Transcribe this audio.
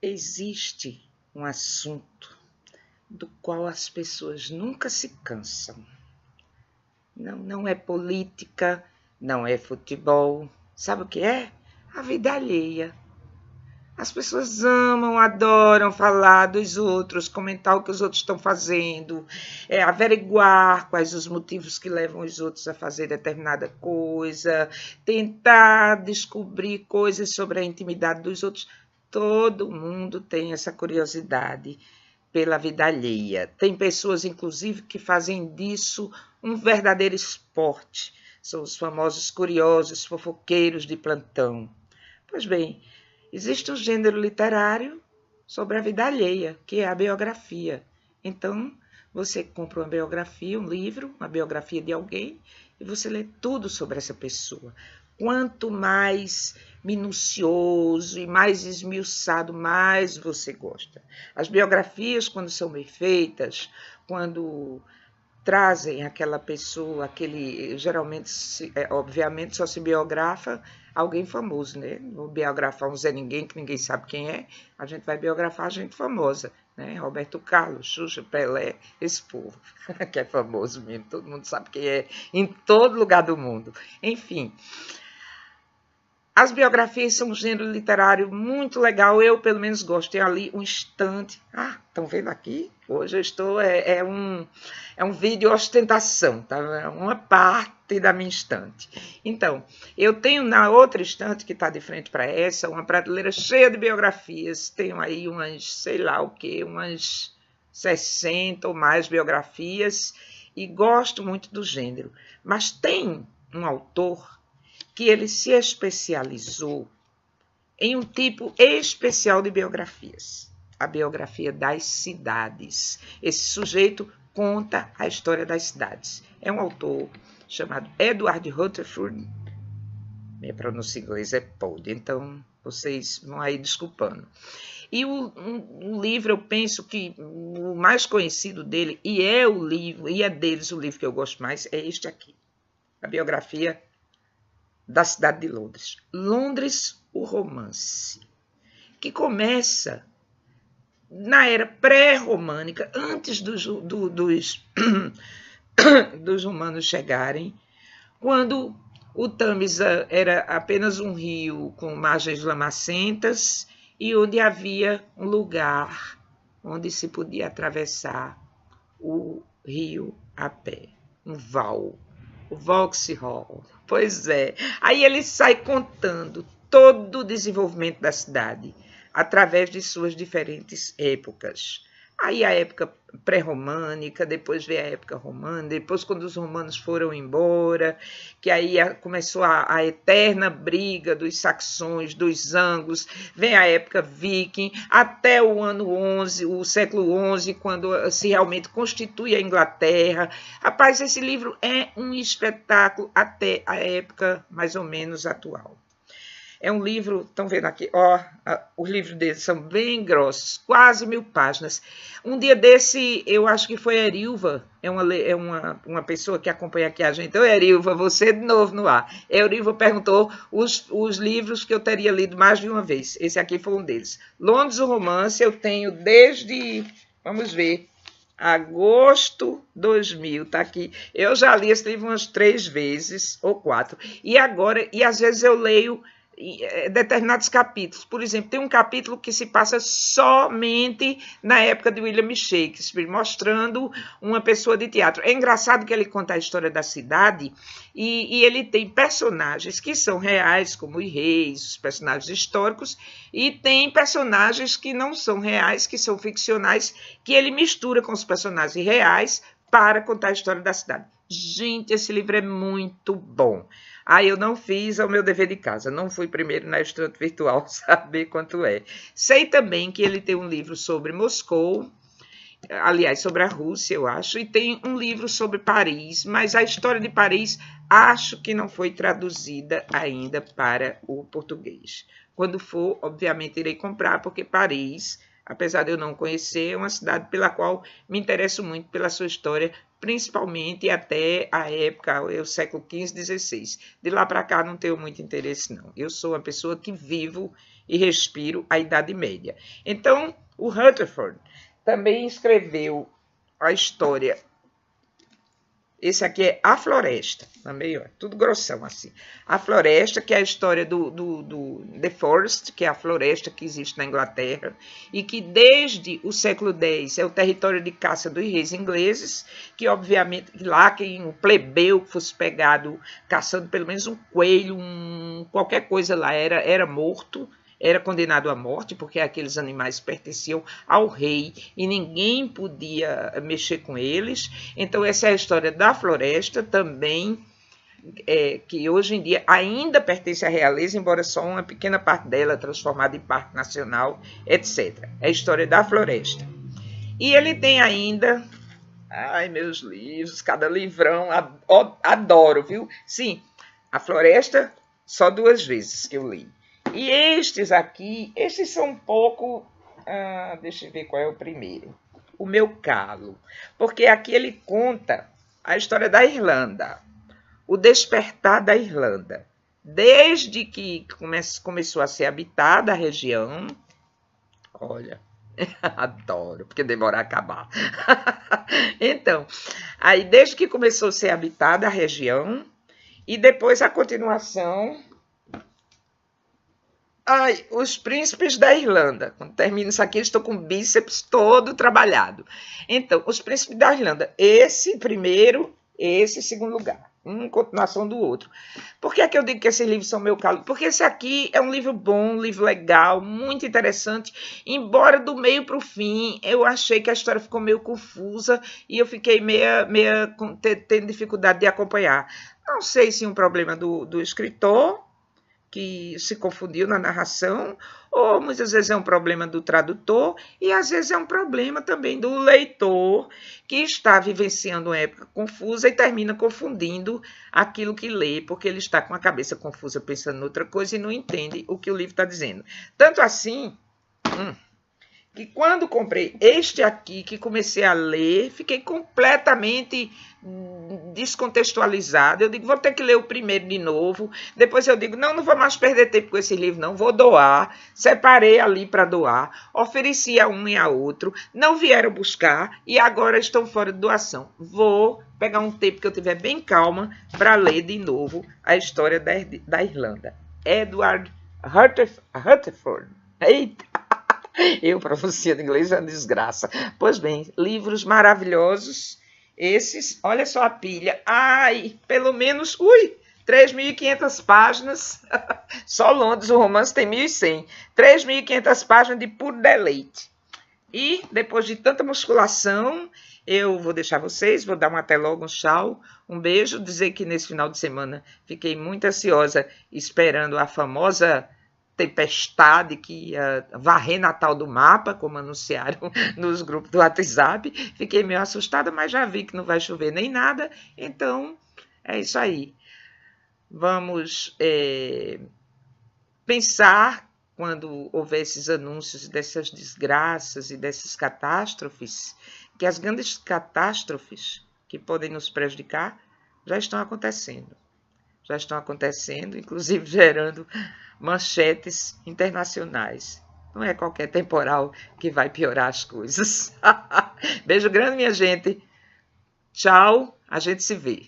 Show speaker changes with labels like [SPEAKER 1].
[SPEAKER 1] Existe um assunto do qual as pessoas nunca se cansam. Não é política, não é futebol. Sabe o que é? A vida alheia. As pessoas amam, adoram falar dos outros, comentar o que os outros estão fazendo, averiguar quais os motivos que levam os outros a fazer determinada coisa, tentar descobrir coisas sobre a intimidade dos outros. Todo mundo tem essa curiosidade pela vida alheia. Tem pessoas, inclusive, que fazem disso um verdadeiro esporte. São os famosos curiosos, fofoqueiros de plantão. Pois bem, existe um gênero literário sobre a vida alheia, que é a biografia. Então, você compra uma biografia, um livro, uma biografia de alguém, e você lê tudo sobre essa pessoa. Quanto mais minucioso e mais esmiuçado, mais você gosta. As biografias, quando são bem feitas, quando trazem aquela pessoa, geralmente, obviamente, só se biografa alguém famoso, né? Não biografar um Zé Ninguém, que ninguém sabe quem é, a gente vai biografar gente famosa, né? Roberto Carlos, Xuxa, Pelé, esse povo, que é famoso mesmo, todo mundo sabe quem é, em todo lugar do mundo. Enfim, as biografias são um gênero literário muito legal, eu pelo menos gosto. Tem ali um estante. Estão vendo aqui? Hoje eu estou, é um vídeo ostentação, tá? Uma parte da minha estante. Então, eu tenho na outra estante, que está de frente para essa, uma prateleira cheia de biografias. Tenho aí umas, sei lá o quê, umas 60 ou mais biografias, e gosto muito do gênero. Mas tem um autor que ele se especializou em um tipo especial de biografias, a biografia das cidades. Esse sujeito conta a história das cidades. É um autor chamado Edward Rutherford. Minha pronúncia em inglês é Pod, então vocês vão aí desculpando. E o livro, eu penso que o mais conhecido dele, e é deles o livro que eu gosto mais, é este aqui, a biografia da cidade de Londres. Londres, o romance, que começa na era pré-românica, antes dos romanos chegarem, quando o Tâmisa era apenas um rio com margens lamacentas e onde havia um lugar onde se podia atravessar o rio a pé, um val, o Vauxhall. Pois é. Aí ele sai contando todo o desenvolvimento da cidade através de suas diferentes épocas. Aí a época pré-românica, depois veio a época romana, depois quando os romanos foram embora, que aí começou a eterna briga dos saxões, dos anglos, vem a época viking, até o ano 11, o século 11, quando se realmente constitui a Inglaterra. Rapaz, esse livro é um espetáculo até a época mais ou menos atual. É um livro, estão vendo aqui, os livros deles são bem grossos, quase 1000 páginas. Um dia desse, eu acho que foi a Erilva, uma pessoa que acompanha aqui a gente. Então, Erilva, você de novo no ar. Erilva perguntou os livros que eu teria lido mais de uma vez. Esse aqui foi um deles. Londres, o romance, eu tenho desde, vamos ver, agosto 2000, tá aqui. Eu já li esse livro umas 3 vezes ou 4. E agora, e às vezes eu leio determinados capítulos. Por exemplo, tem um capítulo que se passa somente na época de William Shakespeare, mostrando uma pessoa de teatro. É engraçado que ele conta a história da cidade e ele tem personagens que são reais, como os reis, os personagens históricos, e tem personagens que não são reais, que são ficcionais, que ele mistura com os personagens reais para contar a história da cidade. Gente, esse livro é muito bom. Eu não fiz o meu dever de casa, não fui primeiro na estante virtual saber quanto é. Sei também que ele tem um livro sobre Moscou, aliás, sobre a Rússia, eu acho, e tem um livro sobre Paris, mas a história de Paris acho que não foi traduzida ainda para o português. Quando for, obviamente, irei comprar, porque Paris, apesar de eu não conhecer, é uma cidade pela qual me interesso muito pela sua história, principalmente até a época, o século XV, XVI. De lá para cá não tenho muito interesse, não. Eu sou uma pessoa que vivo e respiro a Idade Média. Então, o Rutherford também escreveu a história. Esse aqui é A Floresta, também, ó, tudo grossão assim. A Floresta, que é a história do The Forest, que é a floresta que existe na Inglaterra, e que desde o século X é o território de caça dos reis ingleses, que obviamente lá quem o plebeu que fosse pegado caçando pelo menos um coelho, qualquer coisa lá era morto, era condenado à morte, porque aqueles animais pertenciam ao rei e ninguém podia mexer com eles. Então, essa é a história da floresta também, que hoje em dia ainda pertence à realeza, embora só uma pequena parte dela transformada em parque nacional, etc. É a história da floresta. E ele tem ainda... Ai, meus livros, cada livrão, adoro, viu? Sim, A Floresta, só 2 vezes que eu li. E estes aqui, estes são um pouco... deixa eu ver qual é o primeiro. O Meu Calo. Porque aqui ele conta a história da Irlanda. O despertar da Irlanda. Desde que começou a ser habitada a região. Olha, adoro, porque demora a acabar. Então, aí desde que começou a ser habitada a região. E depois a continuação... Ai, Os Príncipes da Irlanda. Quando termina isso aqui, eu estou com o bíceps todo trabalhado. Então, Os Príncipes da Irlanda. Esse primeiro, esse segundo lugar. Uma continuação do outro. Por que é que eu digo que esses livros são meu calo? Porque esse aqui é um livro bom, um livro legal, muito interessante. Embora do meio para o fim, eu achei que a história ficou meio confusa e eu fiquei tendo dificuldade de acompanhar. Não sei se é um problema do escritor, que se confundiu na narração, ou muitas vezes é um problema do tradutor, e às vezes é um problema também do leitor, que está vivenciando uma época confusa e termina confundindo aquilo que lê, porque ele está com a cabeça confusa pensando em outra coisa e não entende o que o livro está dizendo. Tanto assim... que quando comprei este aqui, que comecei a ler, fiquei completamente descontextualizada. Eu digo, vou ter que ler o primeiro de novo. Depois eu digo, não vou mais perder tempo com esse livro, não. Vou doar. Separei ali para doar. Ofereci a um e a outro. Não vieram buscar e agora estão fora de doação. Vou pegar um tempo que eu tiver bem calma para ler de novo a história da Irlanda. Edward Rutherford. Eita! Eu, pronunciando inglês, é uma desgraça. Pois bem, livros maravilhosos. Esses, olha só a pilha. Ai, pelo menos, 3.500 páginas. Só Londres, o romance tem 1.100. 3.500 páginas de puro deleite. E, depois de tanta musculação, eu vou deixar vocês, vou dar um até logo, um tchau, um beijo, dizer que nesse final de semana fiquei muito ansiosa esperando a famosa tempestade que ia varrer Natal do mapa, como anunciaram nos grupos do WhatsApp. Fiquei meio assustada, mas já vi que não vai chover nem nada. Então, é isso aí. Vamos pensar, quando houver esses anúncios dessas desgraças e dessas catástrofes, que as grandes catástrofes que podem nos prejudicar já estão acontecendo. Já estão acontecendo, inclusive gerando manchetes internacionais. Não é qualquer temporal que vai piorar as coisas. Beijo grande, minha gente. Tchau, a gente se vê.